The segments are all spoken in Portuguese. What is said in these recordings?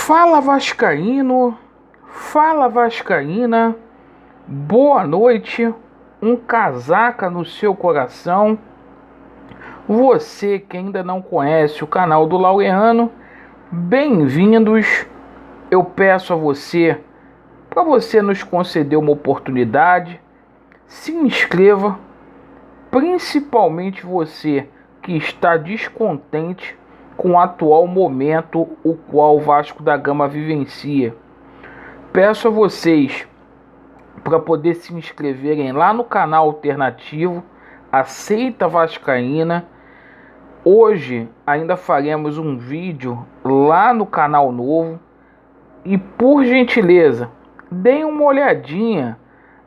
Fala Vascaíno, fala Vascaína, boa noite, um casaca no seu coração. Você que ainda não conhece o canal do Laureano, bem-vindos. Eu peço a você, para você nos conceder uma oportunidade, se inscreva, principalmente você que está descontente com o atual momento o qual o Vasco da Gama vivencia. Peço a vocês para poder se inscreverem lá no canal alternativo Aceita Vascaína. Hoje ainda faremos um vídeo lá no canal novo e, por gentileza, deem uma olhadinha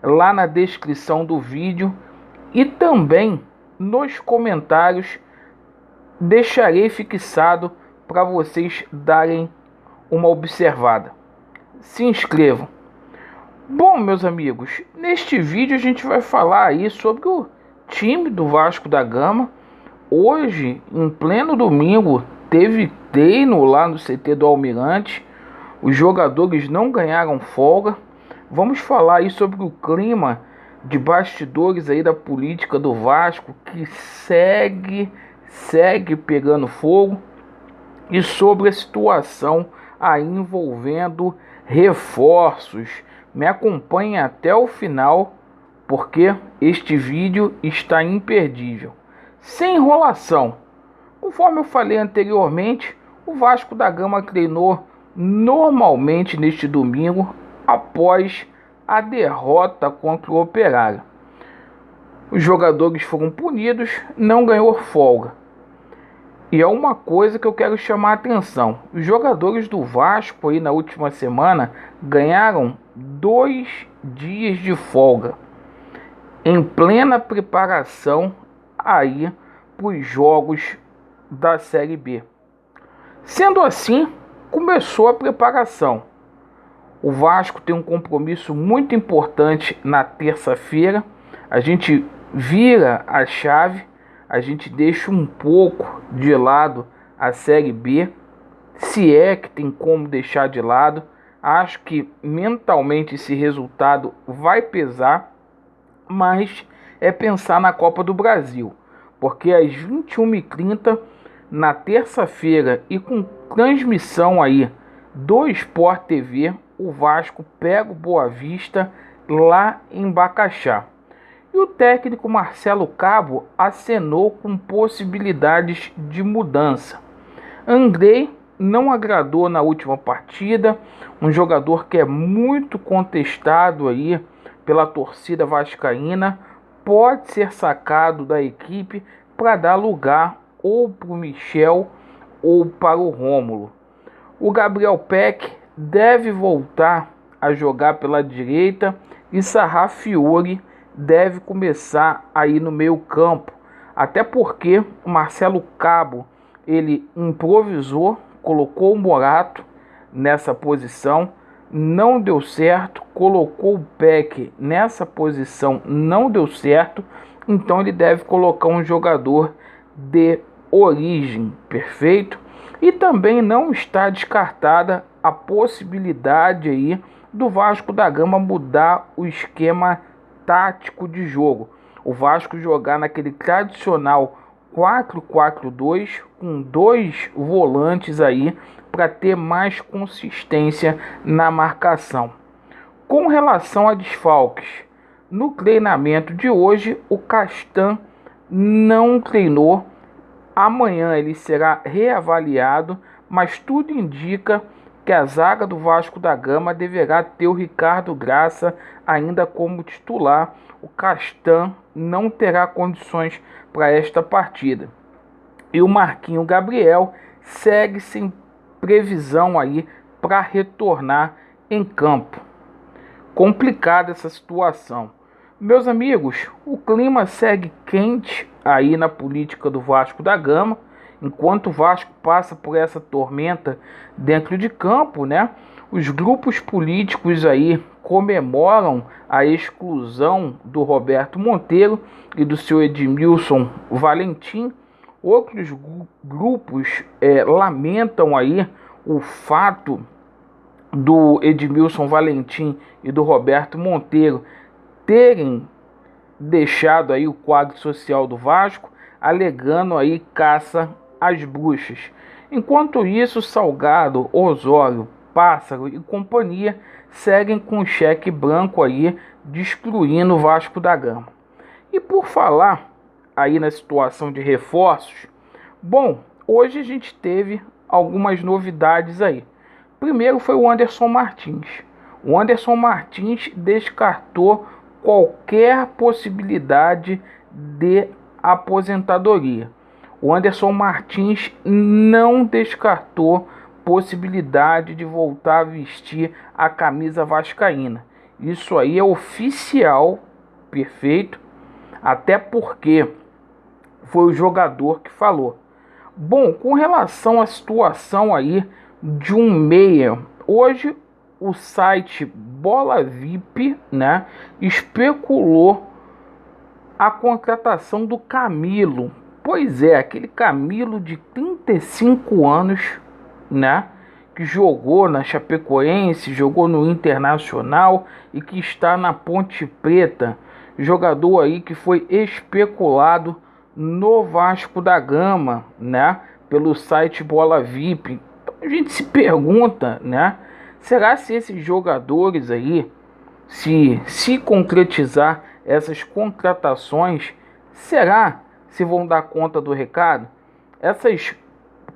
lá na descrição do vídeo e também nos comentários. Deixarei fixado para vocês darem uma observada. Se inscrevam. Bom, meus amigos, neste vídeo a gente vai falar aí sobre o time do Vasco da Gama. Hoje, em pleno domingo, teve treino lá no CT do Almirante. Os jogadores não ganharam folga. Vamos falar aí sobre o clima de bastidores aí da política do Vasco, que segue pegando fogo, e sobre a situação aí envolvendo reforços. Me acompanhe até o final, porque este vídeo está imperdível. Sem enrolação, conforme eu falei anteriormente, o Vasco da Gama treinou normalmente neste domingo após a derrota contra o Operário. Os jogadores foram punidos, não ganhou folga. E é uma coisa que eu quero chamar a atenção. Os jogadores do Vasco aí na última semana ganharam 2 dias de folga, em plena preparação aí para os jogos da Série B. Sendo assim, começou a preparação. O Vasco tem um compromisso muito importante na terça-feira. A gente vira a chave, a gente deixa um pouco de lado a Série B, se é que tem como deixar de lado. Acho que mentalmente esse resultado vai pesar, mas é pensar na Copa do Brasil, porque às 21h30 na terça-feira e com transmissão aí do Sport TV, o Vasco pega o Boa Vista lá em Bacaxá. E o técnico Marcelo Cabo acenou com possibilidades de mudança. Andrei não agradou na última partida, um jogador que é muito contestado aí pela torcida vascaína, pode ser sacado da equipe para dar lugar ou para o Michel ou para o Rômulo. O Gabriel Peck deve voltar a jogar pela direita e Sarrafiori deve começar aí no meio campo, até porque o Marcelo Cabo ele improvisou, colocou o Morato nessa posição, não deu certo, colocou o Peck nessa posição, não deu certo, então ele deve colocar um jogador de origem, perfeito? E também não está descartada a possibilidade aí do Vasco da Gama mudar o esquema tático de jogo. O Vasco jogar naquele tradicional 4-4-2 com 2 volantes aí para ter mais consistência na marcação. Com relação a desfalques, no treinamento de hoje o Castan não treinou. Amanhã ele será reavaliado, mas tudo indica que a zaga do Vasco da Gama deverá ter o Ricardo Graça ainda como titular. O Castan não terá condições para esta partida. E o Marquinho Gabriel segue sem previsão aí para retornar em campo. Complicada essa situação. Meus amigos, o clima segue quente aí na política do Vasco da Gama. Enquanto o Vasco passa por essa tormenta dentro de campo, né? Os grupos políticos aí comemoram a exclusão do Roberto Monteiro e do seu Edmilson Valentim. Outros grupos lamentam aí o fato do Edmilson Valentim e do Roberto Monteiro terem deixado aí o quadro social do Vasco, alegando aí caça às bruxas. Enquanto isso, Salgado, Osório, Pássaro e companhia seguem com cheque branco aí, destruindo o Vasco da Gama. E por falar aí na situação de reforços, bom, hoje a gente teve algumas novidades aí. Primeiro foi o Anderson Martins. O Anderson Martins descartou qualquer possibilidade de aposentadoria. O Anderson Martins não descartou possibilidade de voltar a vestir a camisa vascaína. Isso aí é oficial, perfeito, até porque foi o jogador que falou. Bom, com relação à situação aí de um meia, hoje o site Bola VIP, né, especulou a contratação do Camilo. Pois é, aquele Camilo de 35 anos, né, que jogou na Chapecoense, jogou no Internacional e que está na Ponte Preta. Jogador aí que foi especulado no Vasco da Gama, né, pelo site Bola VIP. Então a gente se pergunta, né, será se esses jogadores aí, se concretizar essas contratações, será se vão dar conta do recado? Essas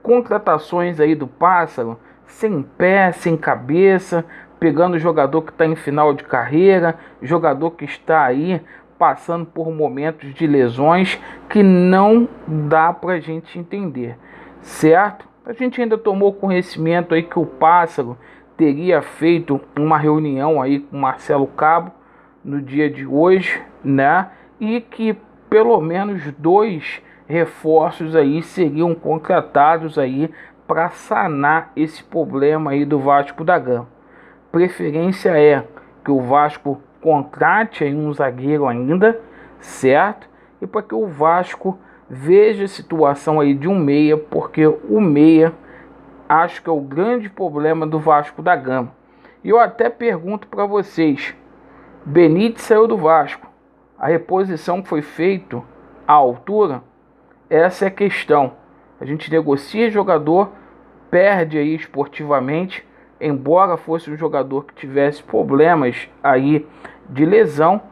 contratações aí do Pássaro, sem pé, sem cabeça, pegando jogador que está em final de carreira, jogador que está aí passando por momentos de lesões que não dá para a gente entender, certo? A gente ainda tomou conhecimento aí que o Pássaro teria feito uma reunião aí com Marcelo Cabo no dia de hoje, né? E que pelo menos 2 reforços aí seriam contratados aí para sanar esse problema aí do Vasco da Gama. Preferência é que o Vasco contrate aí um zagueiro ainda, certo? E para que o Vasco veja a situação aí de um meia, porque o meia acho que é o grande problema do Vasco da Gama. E eu até pergunto para vocês, Benítez saiu do Vasco, a reposição foi feita à altura? Essa é a questão. A gente negocia jogador, perde aí esportivamente, embora fosse um jogador que tivesse problemas aí de lesão,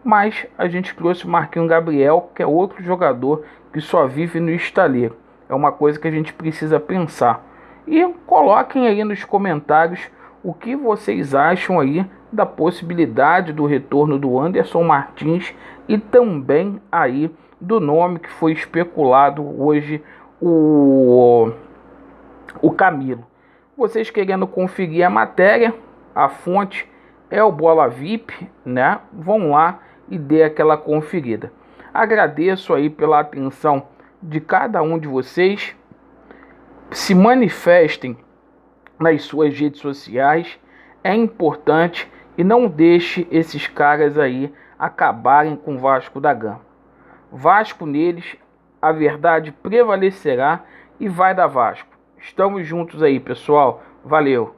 mas a gente trouxe o Marquinhos Gabriel, que é outro jogador que só vive no estaleiro. É uma coisa que a gente precisa pensar. E coloquem aí nos comentários o que vocês acham aí da possibilidade do retorno do Anderson Martins e também aí do nome que foi especulado hoje, o Camilo. Vocês querendo conferir a matéria, a fonte é o Bola VIP, né? Vão lá e dê aquela conferida. Agradeço aí pela atenção de cada um de vocês. Se manifestem nas suas redes sociais, é importante, e não deixe esses caras aí acabarem com o Vasco da Gama. Vasco neles, a verdade prevalecerá e vai dar Vasco. Estamos juntos aí, pessoal. Valeu!